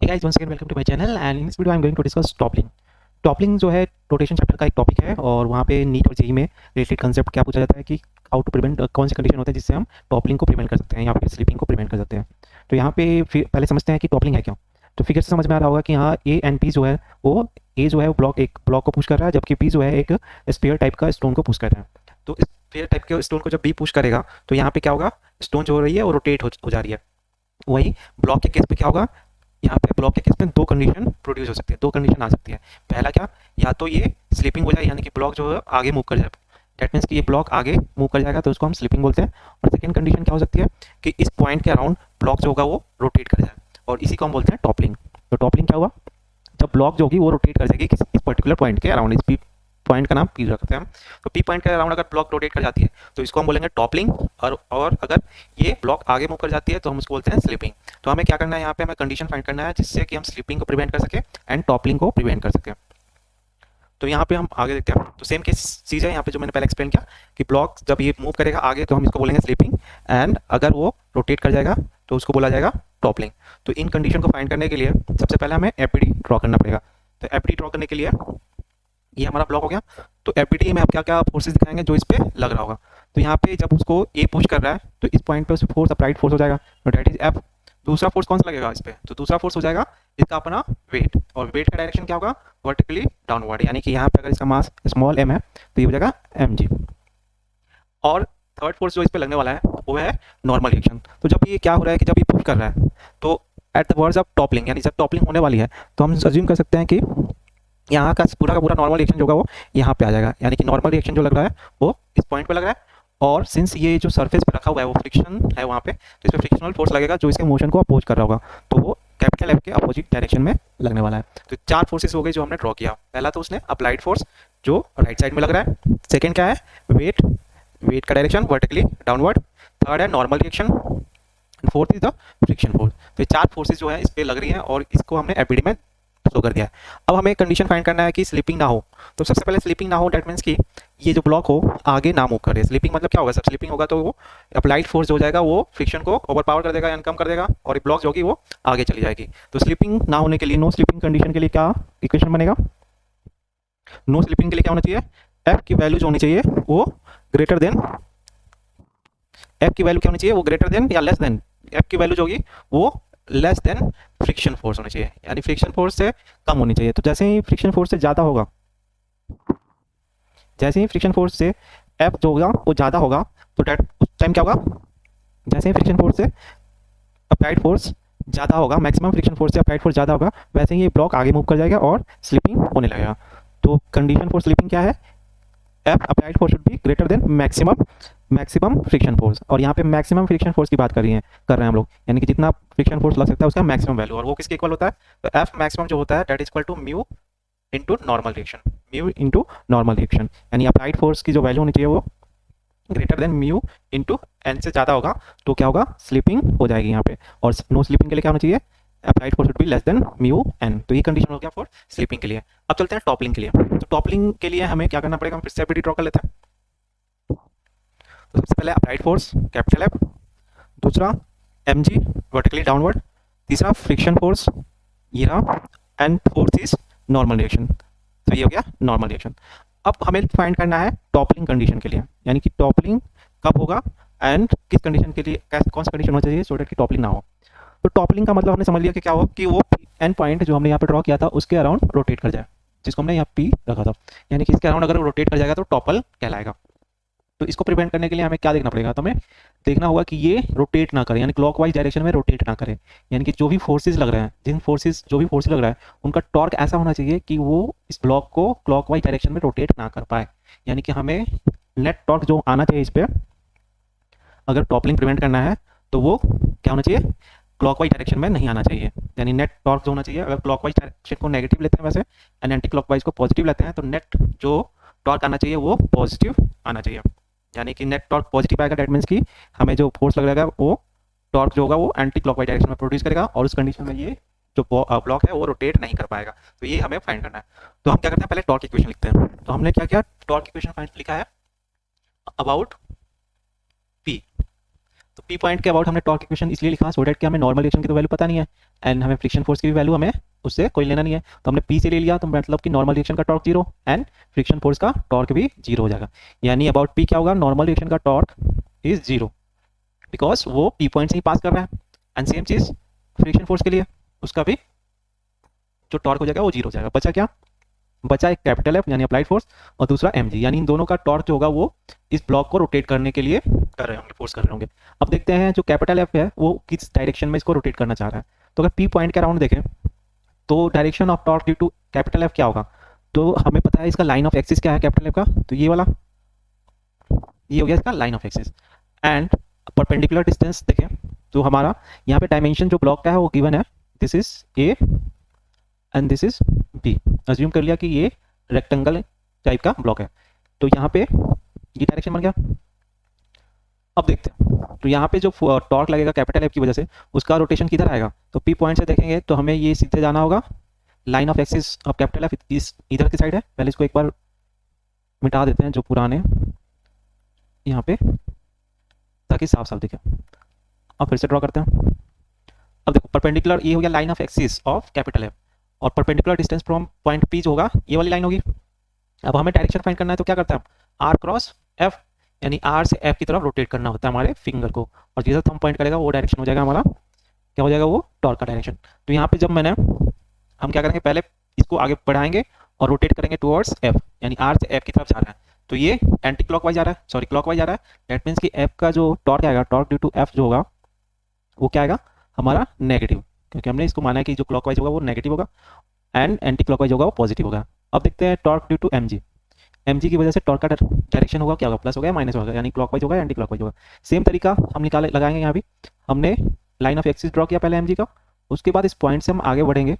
Hey guys, once again welcome to my channel and in this video I'm going to discuss toppling. Toppling जो है rotation chapter का एक topic है और वहाँ पे नीट और जेई में रिलेटेड कंसेप्ट क्या पूछा जाता है कि हाउ टू प्रिवेंट कौन सी कंडीशन होता है जिससे हम टॉपलिंग को प्रिवेंट कर सकते हैं या फिर स्लीपिंग को प्रिवेंट कर सकते हैं। तो यहाँ पे पहले समझते हैं कि टॉपलिंग है क्या। तो फिगर से समझ में आ रहा होगा कि यहाँ ए एंड बी जो है वो ए जो है वो एक ब्लॉक को पुश कर रहा है जबकि बी जो है एक स्पेयर टाइप का स्टोन को पुश कर रहा है। तो स्पेयर टाइप के स्टोन को जब बी पुश करेगा तो यहाँ पे क्या होगा, स्टोन जो हो रही है वो रोटेट हो जा रही है। वही ब्लॉक के केस पे क्या होगा, यहाँ पे ब्लॉक के केस में दो कंडीशन प्रोड्यूस हो सकती है, दो कंडीशन आ सकती है। पहला क्या, या तो ये स्लीपिंग हो जाए यानी कि ब्लॉक जो है आगे मूव कर जाए, डेट मीन्स कि ये ब्लॉक आगे मूव कर जाएगा तो उसको हम स्लीपिंग बोलते हैं। और सेकंड कंडीशन क्या हो सकती है कि इस पॉइंट के अराउंड ब्लॉक जो होगा वो रोटेट कर जाए और इसी को हम बोलते हैं टॉपलिंग। तो टॉपलिंग क्या हुआ, जब ब्लॉक जो होगी वो रोटेट कर जाएगी इस पर्टिकुलर पॉइंट के अराउंड। इस पी पॉइंट का नाम पी रखते हैं हम। तो पी पॉइंट के अराउंड अगर ब्लॉक रोटेट कर जाती है तो इसको हम बोलेंगे टॉपलिंग, और अगर ये ब्लॉक आगे मूव कर जाती है तो हम उसको बोलते हैं स्लीपिंग। तो हमें क्या करना है, यहाँ पे हमें कंडीशन फाइंड करना है जिससे कि हम स्लीपिंग को प्रिवेंट कर सके एंड टॉपलिंग को प्रिवेंट कर सके। तो यहाँ पे हम आगे देखते हैं। तो सेम केस चीज़ है यहाँ पे जो मैंने पहले एक्सप्लेन किया कि ब्लॉक जब ये मूव करेगा आगे तो हम इसको बोलेंगे स्लीपिंग, एंड अगर वो रोटेट कर जाएगा तो उसको बोला जाएगा टॉपलिंग। तो इन कंडीशन को फाइंड करने के लिए सबसे पहले हमें एपीडी ड्रॉ करना पड़ेगा। तो एपीडी ड्रॉ करने के लिए ये हमारा ब्लॉक हो गया। तो एपीडी में आप क्या क्या फोर्सेस दिखाएंगे जो इस पे लग रहा होगा। तो यहाँ पे जब उसको ए पुश कर रहा है तो इस पॉइंट पे उस फोर्स अप्लाइड फोर्स हो जाएगा, तो डेट इज एफ। दूसरा फोर्स कौन सा लगेगा इस पे, तो दूसरा फोर्स हो जाएगा इसका अपना वेट, और वेट का डायरेक्शन क्या होगा, वर्टिकली डाउनवर्ड, यानी कि यहाँ पे अगर इसका मास स्मॉल एम है तो ये हो जाएगा एम जी। और थर्ड फोर्स जो इस पे लगने वाला है वो है नॉर्मल रिएक्शन। तो जब ये क्या हो रहा है कि जब ये पुश कर रहा है तो at the words of toppling, यानी जब टॉपलिंग होने वाली है तो हम अज्यूम कर सकते हैं कि यहाँ का पूरा नॉर्मल रिएक्शन जो होगा वो यहाँ पे आ जाएगा, यानी कि नॉर्मल रिएक्शन जो लग रहा है वो इस पॉइंट पे लग रहा है। और सिंस ये जो सरफेस पे रखा हुआ है वो फ्रिक्शन है वहाँ पे, तो इस पर फ्रिक्शनल फोर्स लगेगा जो इसके मोशन को अपोज कर रहा होगा, तो वो कैपिटल एफ के अपोजिट डायरेक्शन में लगने वाला है। तो चार फोर्सेस हो गए जो हमने ड्रॉ किया। पहला तो उसने अप्लाइड फोर्स जो राइट साइड में लग रहा है, सेकेंड क्या है वेट, वेट का डायरेक्शन वर्टिकली डाउनवर्ड, थर्ड है normal reaction, fourth is the friction force. तो ये चार फोर्सेस जो है इस पर लग रही हैं और इसको हमने एपीडी में शो कर दिया है। अब हमें कंडीशन फाइंड करना है कि स्लीपिंग ना हो। तो सबसे पहले स्लीपिंग ना हो डेट मीन्स कि ये जो ब्लॉक हो आगे ना मूव करे। स्लीपिंग मतलब क्या होगा, सब स्लीपिंग होगा तो वो अप्लाइड फोर्स जो हो जाएगा वो फ्रिक्शन को ओवर पावर कर देगा या कम कर देगा और ब्लॉक जो होगी वो आगे चली जाएगी। तो स्लीपिंग ना होने के लिए, नो स्लीपिंग कंडीशन के लिए क्या इक्वेशन बनेगा, नो स्लीपिंग के लिए क्या होना चाहिए, एफ की वैल्यू जो होनी चाहिए वो ग्रेटर देन, एफ की वैल्यू क्या होनी चाहिए वो ग्रेटर देन या लेस देन, एफ की वैल्यू जो होगी वो लेस देन फ्रिक्शन फोर्स होनी चाहिए, यानी फ्रिक्शन फोर्स से कम होनी चाहिए। तो जैसे ही फ्रिक्शन फोर्स से ज़्यादा होगा, जैसे ही फ्रिक्शन फोर्स से एफ जो होगा वो ज़्यादा होगा तो डेट उस टाइम क्या होगा, जैसे ही फ्रिक्शन फोर्स से अप्लाइड फोर्स ज़्यादा होगा, मैक्सिमम फ्रिक्शन फोर्स से अप्लाइड फोर्स ज़्यादा होगा, वैसे ही ये ब्लॉक आगे मूव कर जाएगा और स्लिपिंग होने लगेगा। तो कंडीशन फॉर स्लिपिंग क्या है, F applied force should be greater than maximum friction force. और यहाँ पे मैक्सिमम फ्रिक्शन फोर्स की बात कर रहे हैं हम लोग, यानी कि जितना फ्रिक्शन फोर्स लग सकता है उसका मैक्सिमम वैल्यू, और वो किसके इक्वल होता है, तो एफ मैक्सिमम जो होता है that is equal to mu into normal reaction, mu into normal reaction, यानी अप्लाइड फोर्स की जो वैल्यू होनी चाहिए वो greater than mu into N से ज़्यादा होगा तो क्या होगा, स्लीपिंग हो जाएगी यहाँ पे। और नो स्लीपिंग के लिए क्या होना चाहिए, applied force should be less than mu N. तो ये कंडीशन हो गया फॉर स्लीपिंग के लिए। अब चलते हैं टॉपलिंग के लिए। तो टॉपलिंग के लिए हमें क्या करना पड़ेगा, हम फिर से एपीडी ड्रॉ कर लेते हैं। तो सबसे पहले अप्लाइड फोर्स कैपिटल एफ, दूसरा एम जी वर्टिकली डाउनवर्ड, तीसरा फ्रिक्शन फोर्स ये रहा, and fourth is normal reaction. तो ये हो गया नॉर्मल रिएक्शन। अब हमें फाइंड करना है टॉपलिंग कंडीशन के लिए, यानी कि टॉपलिंग कब होगा एंड किस कंडीशन के लिए, कौन सा कंडीशन होना चाहिए सो दैट कि टॉपलिंग ना हो। तो टॉपलिंग का मतलब हमने समझ लिया कि क्या हो कि वो एन पॉइंट जो हमने यहाँ पे ड्रॉ किया था उसके अराउंड रोटेट कर जाए, जिसको हमने यहाँ पी रखा था, यानी कि इसके अराउंड अगर रोटेट कर जाएगा तो टॉपल कहलाएगा। तो इसको प्रिवेंट करने के लिए हमें क्या देखना पड़ेगा, तो हमें देखना होगा कि ये रोटेट ना करे, यानी क्लॉकवाइज डायरेक्शन में रोटेट ना करे, यानी कि जो भी फोर्सेस लग रहे हैं, जो भी फोर्सेस लग रहा है उनका टॉर्क ऐसा होना चाहिए कि वो इस ब्लॉक को क्लॉकवाइज डायरेक्शन में रोटेट ना कर पाए। यानी कि हमें नेट टॉर्क जो आना चाहिए इस पर, अगर टॉपलिंग प्रिवेंट करना है तो वो क्या होना चाहिए, क्लॉकवाइज डायरेक्शन में नहीं आना चाहिए। यानी नेट टॉर्क जो होना चाहिए, अगर क्लॉकवाइज डायरेक्शन को नेगेटिव लेते हैं वैसे एंड एंटी क्लॉकवाइज को पॉजिटिव लेते हैं, तो नेट जो टॉर्क आना चाहिए वो पॉजिटिव आना चाहिए। यानी कि नेट टॉर्क पॉजिटिव आएगा डेट मीन्स कि हमें जो फोर्स लग रहेगा वो टॉर्क जो होगा वो एंटी क्लॉकवाइज डायरेक्शन में प्रोड्यूस करेगा, और उस कंडीशन में ये जो ब्लॉक है वो रोटेट नहीं कर पाएगा। तो ये हमें फाइंड करना है। तो हम क्या करते हैं, पहले टॉर्क इक्वेशन लिखते हैं। तो हमने क्या किया, टॉर्क इक्वेशन लिखा है अबाउट पी। तो पी पॉइंट के अबाउट हमने टॉर्क इक्वेशन इसलिए लिखा सो दैट कि हमें नॉर्मल रिएक्शन की तो वैल्यू पता नहीं है, एंड हमें फ्रिक्शन फोर्स की भी वैल्यू हमें उससे कोई लेना नहीं है, तो हमने P से ले लिया, तो मतलब कि नॉर्मल रिएक्शन का torque zero and friction force का टॉर्क भी जीरो हो जाएगा। यानी अबाउट P क्या होगा, नॉर्मल रिएक्शन का टॉर्क इज जीरो बिकॉज वो P पॉइंट से ही पास कर रहा है। एंड सेम चीज फ्रिक्शन फोर्स के लिए, उसका भी जो टॉर्क हो जाएगा वो जीरो हो जाएगा। बचा क्या, बचा एक कैपिटल एफ यानी अप्लाइड फोर्स और दूसरा mg, यानी इन दोनों का टॉर्क जो होगा वो इस ब्लॉक को रोटेट करने के लिए कर रहे होंगे, फोर्स कर रहे होंगे। अब देखते हैं जो कैपिटल एफ है वो किस डायरेक्शन में इसको रोटेट करना चाह रहा है। तो अगर P पॉइंट के अराउंड देखें तो direction of torque due to capital F क्या होगा, तो हमें पता है इसका लाइन ऑफ एक्सिस क्या है कैपिटल एफ का, तो ये वाला, ये हो गया इसका line of axis. And perpendicular distance देखें तो हमारा यहाँ पे डायमेंशन जो ब्लॉक का है वो गिवन है, this is A and this is B. Assume कर लिया कि ये रेक्टेंगल टाइप का ब्लॉक है, तो यहाँ पे ये डायरेक्शन बन गया। अब देखते हैं तो यहाँ पे जो टॉर्क लगेगा कैपिटल एफ की वजह से उसका रोटेशन किधर आएगा, तो P पॉइंट से देखेंगे तो हमें ये सीधे जाना होगा, line of axis of capital F इस इधर की साइड है। पहले इसको एक बार मिटा देते हैं जो पुराने यहाँ पे, ताकि साफ साफ दिखे। अब फिर से ड्रॉ करते हैं। अब देखो परपेंडिकुलर ये हो गया line of axis of capital F, और perpendicular distance from point P जो होगा ये वाली लाइन होगी। अब हमें डायरेक्शन फाइंड करना है, तो क्या करते हैं हम, R क्रॉस F, यानी R से F की तरफ रोटेट करना होता है हमारे फिंगर को, और जिधर थंब पॉइंट करेगा वो डायरेक्शन हो जाएगा हमारा, क्या हो जाएगा, वो टॉर्क का डायरेक्शन। तो यहाँ पे जब हम क्या करेंगे, पहले इसको आगे बढ़ाएंगे और रोटेट करेंगे टुवर्ड्स F, यानी R से F की तरफ जा रहा है, तो ये एंटी क्लॉकवाइज जा रहा है, सॉरी क्लॉकवाइज जा रहा है। दैट मीन्स कि F का जो टॉर्क आएगा, टॉर्क ड्यू टू F जो होगा वो क्या आएगा हमारा नेगेटिव, क्योंकि हमने इसको माना है कि जो क्लॉकवाइज होगा वो नेगेटिव होगा एंड एंटी क्लॉकवाइज होगा वो पॉजिटिव होगा। अब देखते हैं torque due to mg, mg की वजह से टॉर्क का डायरेक्शन होगा क्या होगा, प्लस होगा या माइनस होगा, यानी क्लॉकवाइज होगा एंटी क्लॉकवाइज होगा। सेम तरीका हम निकाले लगाएंगे, यहाँ भी हमने लाइन ऑफ एक्सिस ड्रॉ किया पहले mg का, उसके बाद इस पॉइंट से हम आगे बढ़ेंगे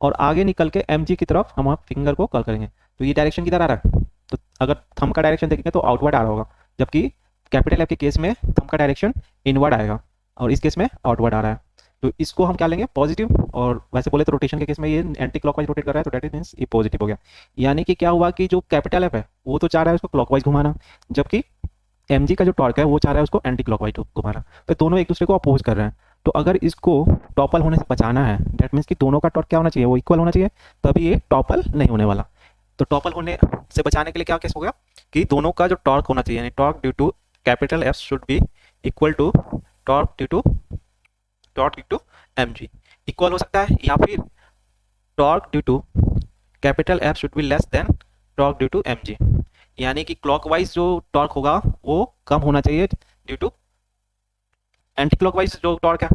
और आगे निकल के mg की तरफ हम फिंगर को कर्ल करेंगे। तो ये डायरेक्शन किधर आ रहा है, तो अगर थंब का डायरेक्शन देखेंगे तो आउटवर्ड आ रहा होगा, जबकि कैपिटल एफ के केस में थंब का डायरेक्शन इनवर्ड आएगा और इस केस में आउटवर्ड आ रहा है। तो इसको हम क्या लेंगे पॉजिटिव, और वैसे बोले तो रोटेशन के केस में ये एंटी क्लॉकवाइज रोटेट कर रहा है, तो दैट मींस ये पॉजिटिव हो गया। यानी कि क्या हुआ कि जो कैपिटल एफ है वो तो चाह रहा है उसको क्लॉकवाइज घुमाना, जबकि mg का जो टॉर्क है वो चाह रहा है उसको एंटी क्लॉकवाइज घुमाना, तो दोनों एक दूसरे को अपोज कर रहे हैं। तो अगर इसको टॉपल होने से बचाना है, दैट मीन्स कि दोनों का टॉर्क क्या होना चाहिए, वो इक्वल होना चाहिए, तभी ये टॉपल नहीं होने वाला। तो टॉपल होने से बचाने के लिए क्या केस होगा कि दोनों का जो टॉर्क होना चाहिए, यानी torque due to capital F should be equal to torque due to mg, equal हो सकता है, या फिर torque due to capital F should be less than torque due to mg, यानी कि क्लॉकवाइज जो टॉर्क होगा वो कम होना चाहिए ड्यू टू एंटी क्लॉकवाइज जो टॉर्क है,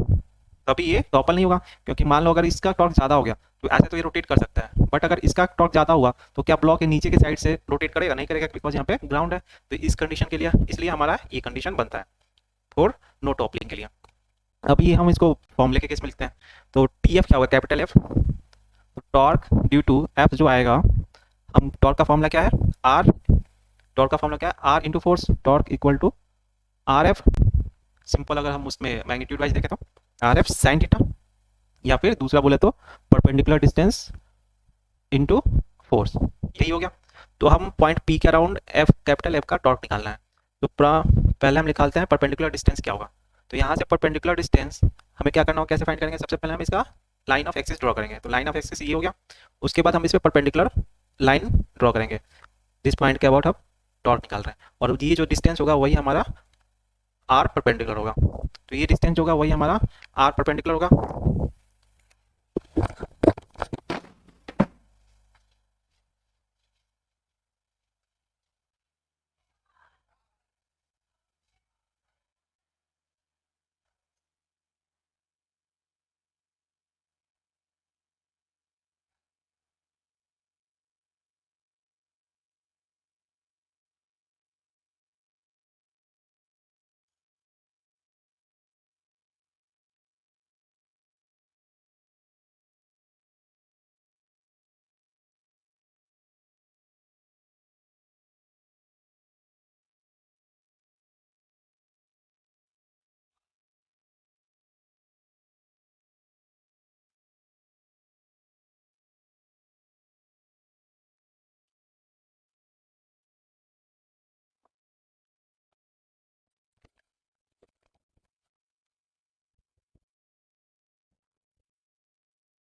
तभी ये टॉपल नहीं होगा। क्योंकि मान लो अगर इसका टॉर्क ज़्यादा हो गया तो ऐसे तो ये रोटेट कर सकता है, बट अगर इसका टॉर्क ज़्यादा हुआ तो क्या ब्लॉक के नीचे की साइड से रोटेट करेगा, नहीं करेगा, बिकॉज यहाँ पे ग्राउंड है। तो इस कंडीशन के लिए इसलिए हमारा ये कंडीशन बनता है फॉर नो टॉपलिंग के लिए। अब ये हम इसको फॉर्मूले के केस में लिखते हैं, तो टी एफ क्या होगा, कैपिटल एफ, तो टॉर्क ड्यू टू एफ जो आएगा, हम टॉर्क का फॉर्मूला क्या है, आर, टॉर्क का फॉर्मूला क्या है, R into force, torque equal to R F, simple अगर हम उसमें मैग्नीट्यूड वाइज देखें तो आर एफ साइन थीटा, या फिर दूसरा बोले तो परपेंडिकुलर डिस्टेंस इनटू फोर्स, यही हो गया। तो हम पॉइंट पी के अराउंड एफ कैपिटल एफ का टॉर्क निकालना है, तो पहले हम निकालते हैं परपेंडिकुलर डिस्टेंस क्या होगा। तो यहाँ से परपेंडिकुलर डिस्टेंस हमें क्या करना होगा, कैसे फाइंड करेंगे, सबसे पहले हम इसका लाइन ऑफ एक्सिस ड्रॉ करेंगे, तो लाइन ऑफ एक्सिस ये हो गया। उसके बाद हम इस पर परपेंडिकुलर लाइन ड्रॉ करेंगे, जिस पॉइंट के अबाउट हम टॉर्क निकाल रहे हैं, और ये जो डिस्टेंस होगा वही हमारा आर परपेंडिकुलर होगा। तो ये डिस्टेंस होगा वही हमारा आर परपेंडिकुलर होगा।